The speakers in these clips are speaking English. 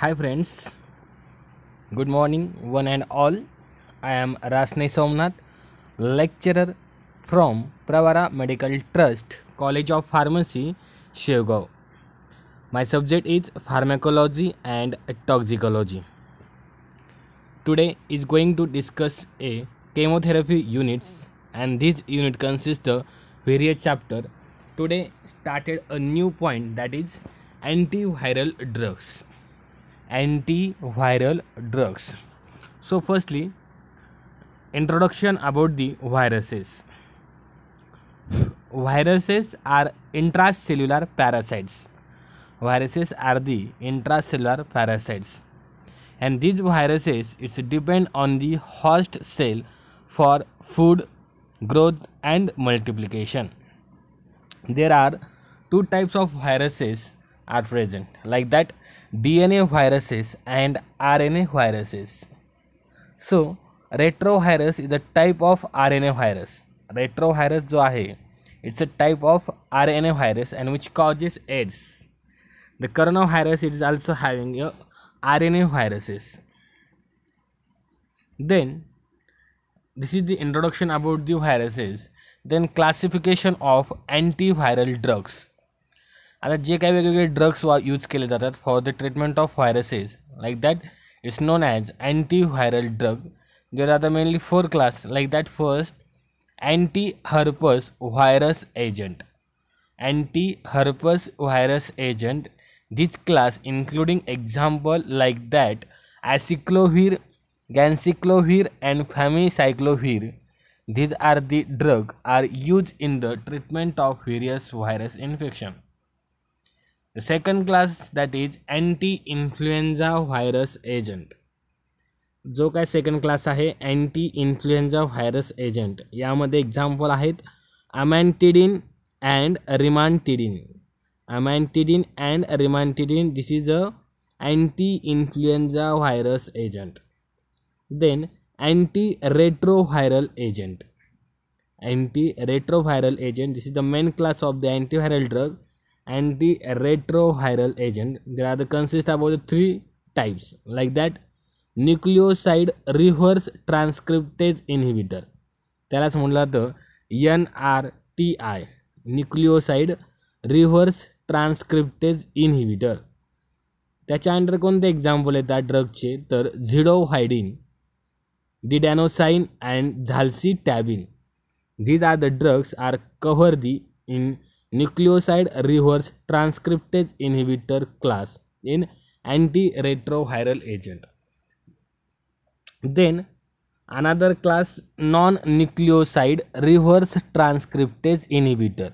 Hi friends, good morning one and all. I am Rasne Somnath, lecturer from Pravara Medical Trust, College of Pharmacy, Shevgaon. My subject is pharmacology and toxicology. Today is going to discuss a chemotherapy units, and this unit consists of various chapter. Today started a new point, that is antiviral drugs. Antiviral drugs. So firstly, introduction about the viruses. Viruses are intracellular parasites. Viruses are the intracellular parasites, and these viruses depend on the host cell for food, growth and multiplication. There are two types of viruses are present, like that DNA viruses and RNA viruses. So retrovirus is a type of RNA virus. Retrovirus जो आहे, it's a type of RNA virus and which causes AIDS. The coronavirus is also having a RNA viruses. Then this is the introduction about the viruses. Then classification of antiviral drugs. आता जे काही वेगवेगळे drugs use केले जातात for the treatment of viruses, like that it's known as antiviral drug. There are the mainly 4 class, like that first anti herpes virus agent. Anti-herpes virus agent. This class including example like that acyclovir, ganciclovir and famiciclovir. These are the drug are used in the treatment of various virus infection. The second class, that is anti-influenza virus agent. जो काय second class आहे anti influenza virus agent, यामध्ये example आहेत अमॅन्टिडिन and rimantidine. Amantidine and rimantidine, this is a anti-influenza virus agent. Then antiretroviral agent. Antiretroviral agent, this is the main class of the antiviral drug. Antiretroviral agent, there are the consist about the 3 types, like that nucleoside reverse transcriptase inhibitor, त्यालाच म्हणलं जातं NRTI, न्यूक्लिओसाइड reverse transcriptase inhibitor. त्याच्या under कोणते example येतात ड्रगचे, तर झिडोव्हायडिन, डिडॅनोसाइन and झाल्सीटॅबिन. these are the drugs are cover the in nucleoside reverse transcriptase inhibitor class in antiretroviral agent. Then another class non-nucleoside reverse transcriptase inhibitor,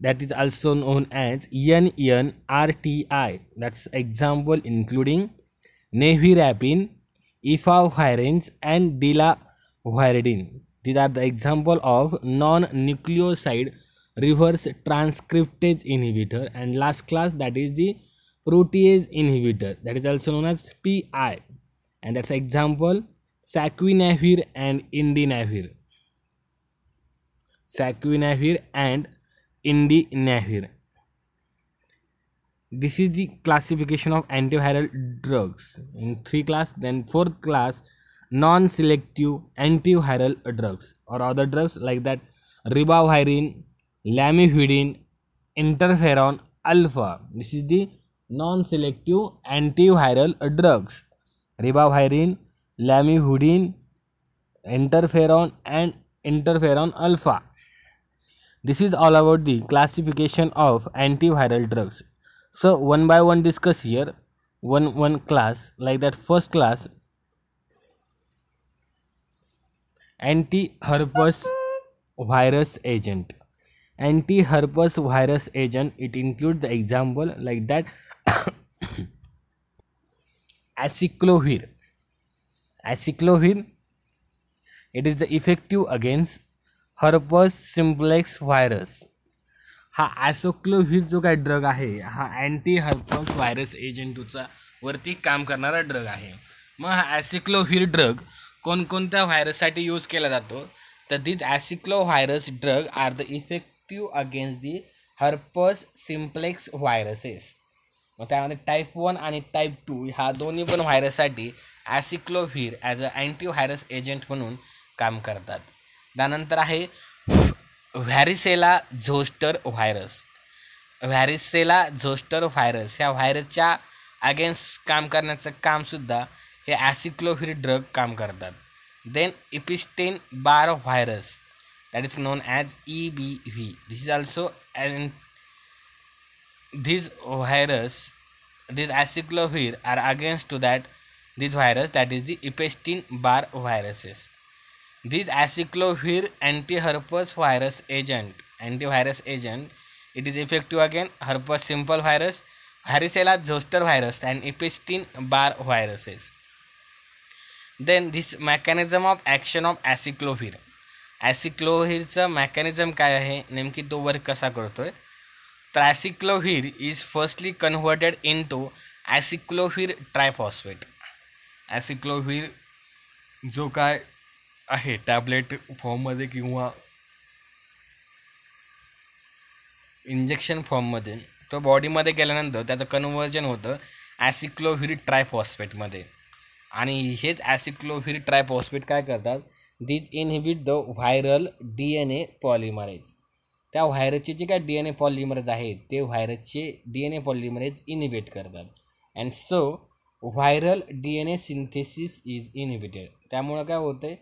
that is also known as NNRTI. That's example including nevirapine, efavirenz and dilavirin. These are the example of non-nucleoside reverse transcriptase inhibitor. And last class, that is the protease inhibitor, that is also known as PI, and that's example saquinavir and indinavir. Saquinavir and indinavir. This is the classification of antiviral drugs in 3 class. Then 4th class, non-selective antiviral drugs or other drugs like that ribavirin, lamivudine, interferon alpha. This is the non-selective antiviral drugs. Ribavirin, lamivudine, interferon and interferon alpha. This is all about the classification of antiviral drugs. So one by one discuss here, one class, like that first class anti-herpes virus agent. Anti-herpes virus agent, it includes the example like that acyclovir. Acyclovir, it is the effective against herpes simplex virus. हा ॲसिक्लोव्हिर जो काय drug आहे हा anti herpes virus एजंटचा वरती काम करणारा drug आहे. मग हा ॲसिक्लोव्हिर ड्रग कोणकोणत्या व्हायरससाठी यूज केला जातो, तर this acyclovir drug are the effective against the herpes simplex viruses. मग त्यामध्ये टाईप 1 आणि टाईप 2 ह्या दोन्ही पण व्हायरससाठी acyclovir as a antivirus agent म्हणून काम करतात. त्यानंतर आहे varicella zoster virus. Varicella zoster virus ह्या व्हायरसच्या अगेन्स्ट काम करण्याचं कामसुद्धा हे ॲसिक्लोव्हिर ड्रग काम करतात. Then Epstein Barr virus that is known as EBV. This is also this virus, this acyclovir are against to that this virus, that is the Epstein-Barr viruses. This acyclovir anti-herpes antivirus agent, it is effective against herpes simple virus, varicella zoster virus and Epstein-Barr viruses. Then this mechanism of action of acyclovir. ॲसिक्लोव्हिरचं mechanism काय आहे, नेमकी तो work कसा करतोय. तर acyclovir is firstly converted in to acyclovir triphosphate. Acyclovir जो काय आहे टॅबलेट फॉर्ममध्ये किंवा इंजेक्शन फॉर्ममध्ये, तो बॉडीमध्ये गेल्यानंतर त्याचं कन्व्हर्जन होतं ॲसिक्लोव्हिर ट्रायफॉस्फेटमध्ये. आणि हेच ॲसिक्लोव्हिर ट्रायफॉस्फेट काय करतात, this inhibit the viral DNA polymerase. त्या व्हायरसचे जे काय DNA पॉलिमरेज आहेत ते व्हायरसचे DNA पॉलिमरेज इनहिबिट करतात. And so viral DNA synthesis is inhibited. त्यामुळं काय होतं,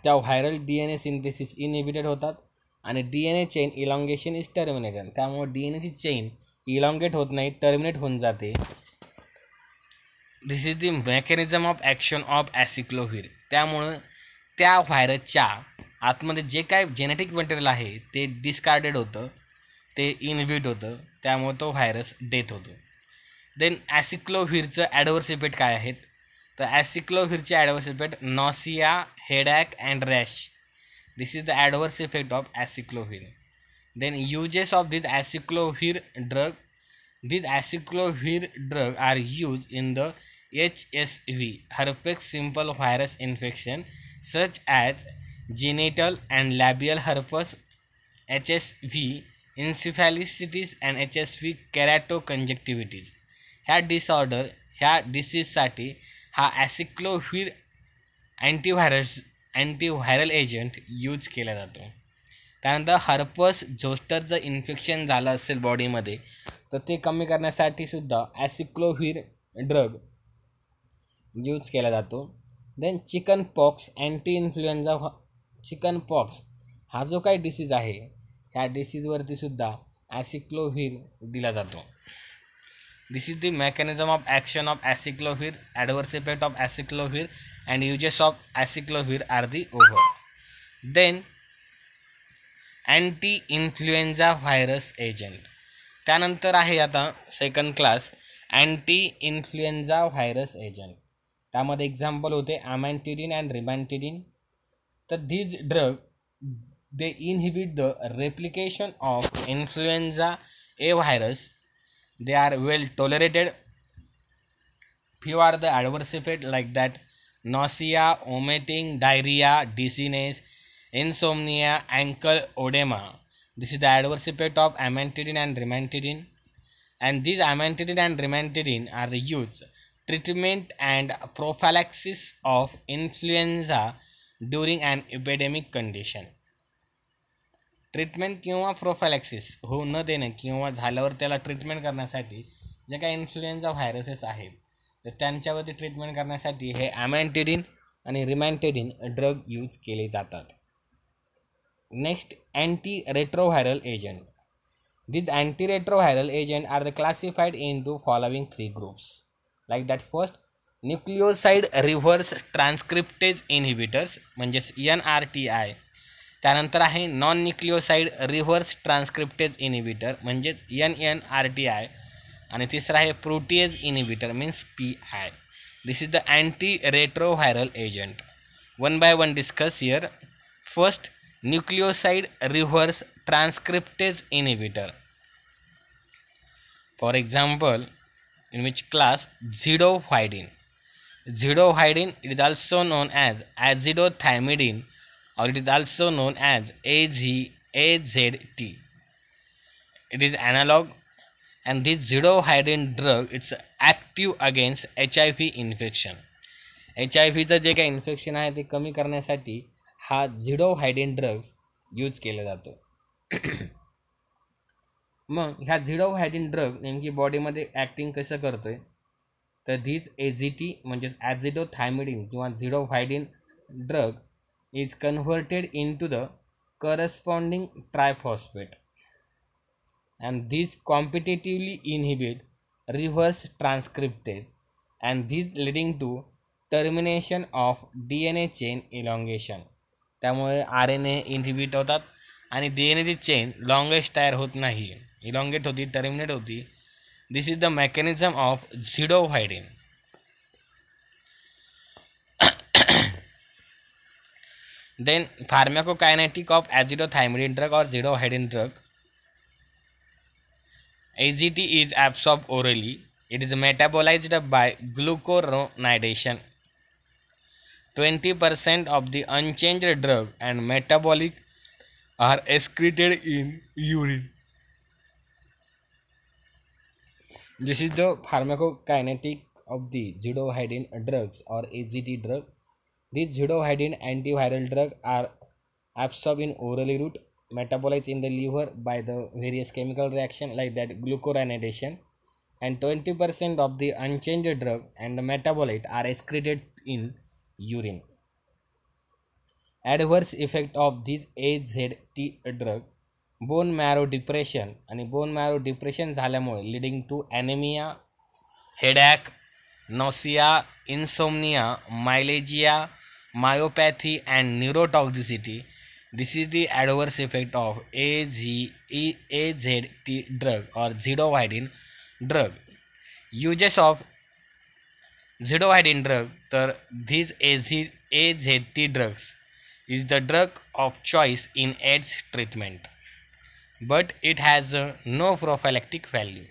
त्या व्हायरल DNA सिंथेसिस इनहिबिटेड होतात आणि DNA chain elongation is terminated. त्यामुळे DNAची चेन इलॉंगेट होत नाही, टर्मिनेट होऊन जाते. This is the mechanism of action of acyclovir. त्यामुळं त्या व्हायरसच्या आतमध्ये जे काय जेनेटिक मटेरियल आहे ते डिस्कार्डेड होतं, ते इनहिबिट होतं, त्यामुळे तो व्हायरस डेथ होतो. देन ॲसिक्लोव्हिरचं ॲडवर्स इफेक्ट काय आहेत, तर ॲसिक्लोव्हिरचे adverse effect nausea, headache and rash. This is the adverse effect of acyclovir. Then uses of this acyclovir drug. These acyclovir drugs are used in the HSV, herpes simple virus infection, such as genital and labial herpes, HSV encephalitis and HSV keratoconjunctivitis. ह्या डिसीजसाठी हा ॲसिक्लोव्हिर antiviral agent use केला जातो. त्यानंतर herpes zoster जर infection झालं असेल बॉडीमध्ये तर ते कमी करण्यासाठी सुद्धा ॲसिक्लोव्हिर ड्रग यूज केला जातो. Then chicken pox anti influenza. Chicken pox हा जो काही डिसीज आहे ह्या डिसीजवरती सुद्धा ॲसिक्लोव्हिर दिला जातो. This is the mechanism of action of acyclovir, adverse effect of acyclovir and uses of acyclovir are the over. Then anti influenza virus agent. त्यानंतर आहे आता second class anti influenza virus agent. त्यामध्ये example होते amantadine and rimantadine. तर these drug they inhibit the replication of influenza A virus. They are well tolerated. Few are the adverse effects like that nausea, vomiting, diarrhea, dizziness, insomnia, ankle edema. This is the adverse effect of amantadine and rimantadine. And these amantadine and rimantadine are the used treatment and prophylaxis of influenza during an epidemic condition. Treatment किंवा प्रोफॅलॅक्सिस होऊ न देणं किंवा झाल्यावर त्याला treatment करण्यासाठी जे काही influenza viruses आहेत तर त्यांच्यावरती ट्रीटमेंट करण्यासाठी हे ॲमॅन्टिडिन आणि रिमॅन्टिडिन ड्रग यूज केले जातात. Next anti retroviral agent. These antiretroviral agents are classified into following three groups. Like that, first, nucleoside reverse transcriptase inhibitors म्हणजेच NRTI. त्यानंतर आहे non nucleoside reverse transcriptase inhibitor म्हणजेच NNRTI. आणि तिसरा आहे protease inhibitor means PI. This is the anti retroviral agent. One by one discuss here. First, nucleoside reverse transcriptase inhibitor. For example, in which class zidovudine. Zidovudine, it is also known as azithromycin or it is also known as AZT. It is analog and this zidovudine drug it's active against HIV infection. HIV जे काही infection आहे ते कमी करण्यासाठी हा झिडोव्हायडिन drugs use केला जातो. मग ह्या झिडोव्हायडिन drug नेमकी बॉडीमध्ये ॲक्टिंग कसं करतोय तर धीज AZT म्हणजेच ॲझिडोथायमिडिन किंवा zidovudine drug is converted in to the corresponding triphosphate and these competitively inhibit reverse transcriptase and these leading to termination of DNA chain elongation. त्यामुळे RNA इनहिबिट होतात आणि DNA ची चेन लॉंगेस्ट तयार होत नाही, elongate होती, terminate होती. This is the mechanism of zidovudine. Then pharmacokinetic of azithromycin drug or zidovudine drug. AZT is absorbed orally. It is metabolized by glucuronidation. 20% of the unchanged drug and metabolic are excreted in urine. This is the pharmacokinetic of the zidovudine drugs or AZT drug. These zidovudine antiviral drugs are absorbed in orally route, metabolized in the liver by the various chemical reaction like that glucuronidation, and 20% of the unchanged drug and the metabolite are excreted in urine. Adverse effect of this AZT drug, bone marrow depression, आणि bone marrow depression झाल्यामुळे leading to anemia, headache, nausea, insomnia, myalgia, myopathy and neurotoxicity. This is the adverse effect of AZT drug or zidovudine drug. Uses of zidovudine drug. These AZT drugs is the drug of choice in AIDS treatment, but it has no prophylactic value.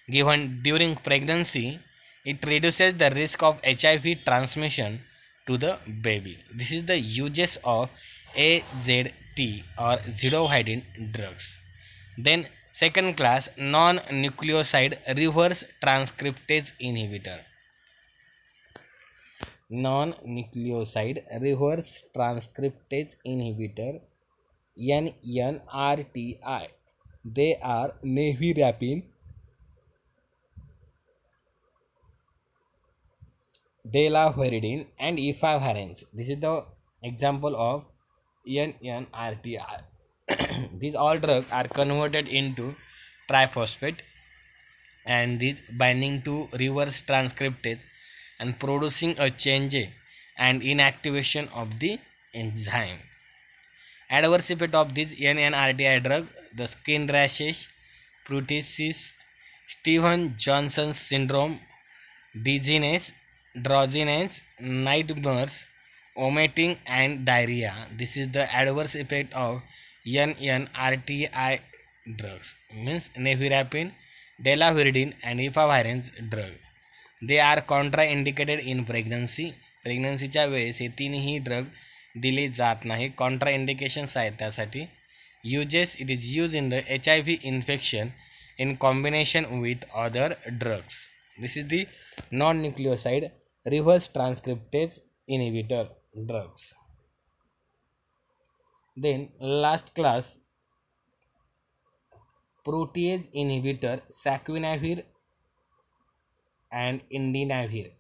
Given during pregnancy, it reduces the risk of HIV transmission to the baby. This is the uses of AZT or zidovudine drugs. Then second class, non-nucleoside reverse transcriptase inhibitor. Non-nucleoside reverse transcriptase inhibitor, NNRTI. They are nevirapine, delavirdine and efavirenz. This is the example of NNRTI. These all drugs are converted into triphosphate and this binding to reverse transcriptase and producing a change and inactivation of the enzyme. Adverse effect of this NNRTI drug, the skin rashes, ptosis, Stevens-Johnson syndrome, dizziness, drowsiness, nightmares, vomiting and diarrhea. This is the adverse effect of NNRTI drugs, means nevirapine, delavirdine and efavirenz drug. They are contraindicated in pregnancy. प्रेग्नन्सीच्या वेळेस हे तीनही drug दिले जात नाही. कॉन्ट्राइंडिकेशन्स आहेत त्यासाठी. Uses, it is use in the HIV infection in combination with other drugs. This is the non-nucleoside reverse transcriptase inhibitor drugs. Then last class, protease inhibitor saquinavir and indinavir.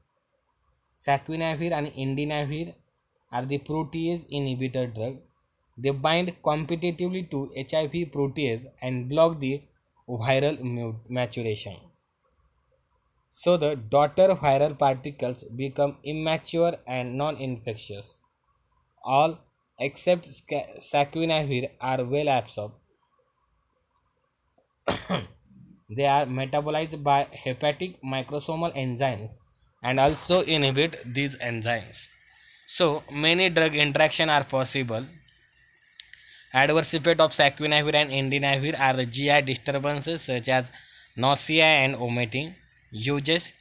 Saquinavir and indinavir are the protease inhibitor drug. They bind competitively to HIV protease and block the viral maturation. So the daughter viral particles become immature and non-infectious. All except saquinavir are well absorbed. They are metabolized by hepatic microsomal enzymes and also inhibit these enzymes. So many drug interaction are possible. Adverse effect of saquinavir and indinavir are the GI disturbances such as nausea and vomiting. Uses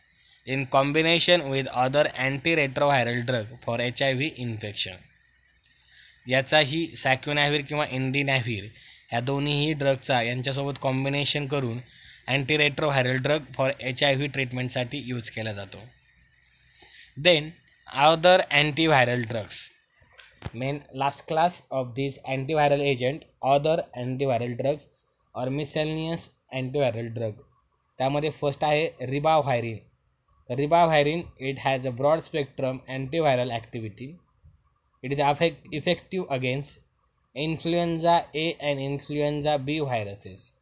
in combination with other antiretroviral drug for HIV infection. याचाही सॅक्विनॅव्हिर किंवा इंडिनॅव्हिर ह्या दोन्हीही ड्रगचा यांच्यासोबत combination करून antiretroviral drug for HIV ट्रीटमेंटसाठी use केला जातो. Then other antiviral drugs. Main last class of this antiviral agent other antiviral drugs or miscellaneous antiviral drug. त्यामध्ये फर्स्ट आहे ribavirin. Ribavirin it has a broad spectrum antiviral activity. It is effective against influenza A and influenza B viruses.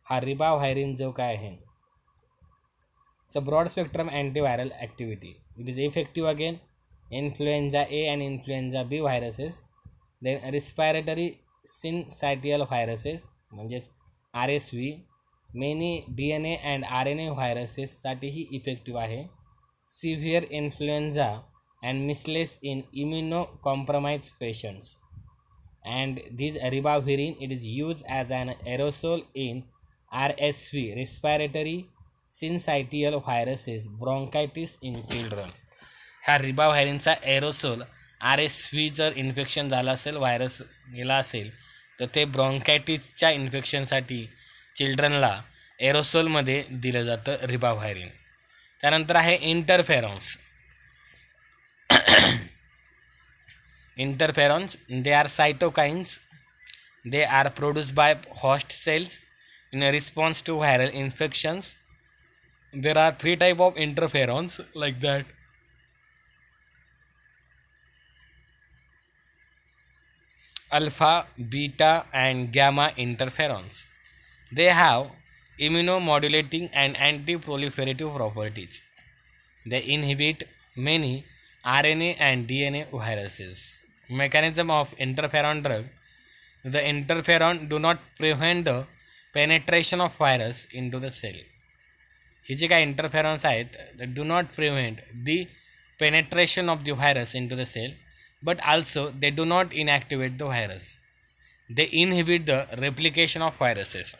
हा ribavirin जो काय आहे it's a broad spectrum antiviral activity. It is effective again influenza A and influenza B viruses. Then respiratory syncytial viruses म्हणजेच RSV. Many DNA and RNA व्हायरसेससाठीही effective आहे. Severe influenza and measles in immunocompromise patients. And this ribavirin it is used as an aerosol in RSV respiratory syncytial viruses bronchitis in children. ह्या रिबाव्हायरिनचा aerosol RSV जर infection झालं असेल, virus गेला असेल तर ते ब्रॉन्कायटिसच्या इन्फेक्शनसाठी चिल्ड्रनला एरोसोलमध्ये दिलं जातं रिबाव्हायरिन. त्यानंतर आहे interferons. Interferons, they are cytokines. They are produced by host cells in a response to viral infections. There are 3 types of interferons like that. Alpha, beta and gamma interferons. They have immunomodulating and anti-proliferative properties. They inhibit many RNA and DNA viruses. Mechanism of interferon drug. The interferon do not prevent the penetration of virus into the cell. ही जी काय interferons आहेत that do not prevent the penetration of the virus into the cell, but also they do not inactivate the virus. They inhibit the replication of viruses.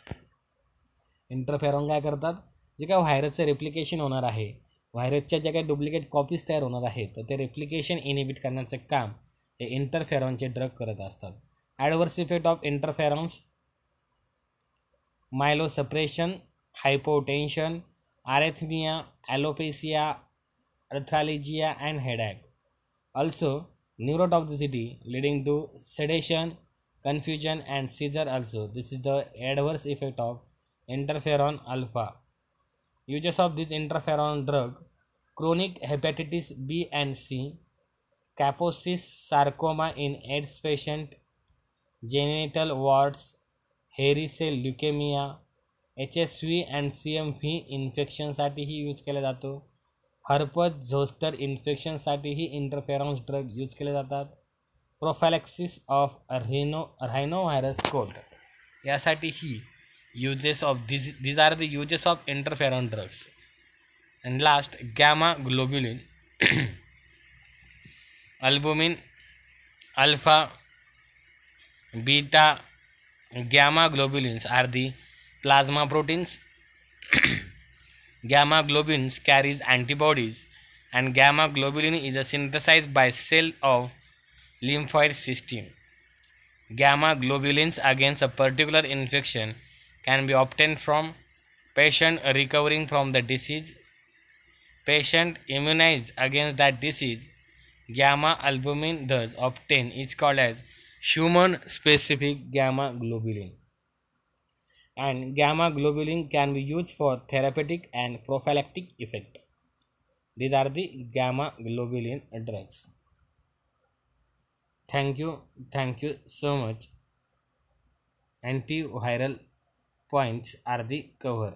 Interferon काय करतात, जे काय व्हायरसचं replication होणार आहे, व्हायरसच्या ज्या काही duplicate copies तयार होणार आहेत तर ते रेप्लिकेशन इनिबिट करण्याचं काम हे इंटरफेरॉनचे ड्रग करत असतात. Adverse effect of interferons: myelosuppression, hypotension, arrhythmia, alopecia, arthralgia and headache. Also neurotoxicity leading to sedation, confusion and seizure also. This is the adverse effect of interferon alpha. Uses of this interferon drug: chronic hepatitis B and C, Kaposis sarcoma in AIDS patient, genital warts, hairy cell leukemia, HSV and CMV इन्फेक्शनसाठीही use केला जातो. Herpes zoster इन्फेक्शनसाठीही interferons drug use केले जातात. Prophylaxis of rhinovirus cold यासाठीही uses of these are the uses of interferon drugs. And last, gamma globulin, albumin, alpha, beta. Gamma globulins are the plasma proteins. Gamma globulins carries antibodies, and gamma globulin is synthesized by cell of lymphoid system. Gamma globulins against a particular infection can be obtained from patient recovering from the disease. Patient immunized against that disease. Gamma albumin thus obtained is called as human specific gamma globulin. And gamma globulin can be used for therapeutic and prophylactic effect. These are the gamma globulin drugs. Thank you so much. Antiviral points are the cover.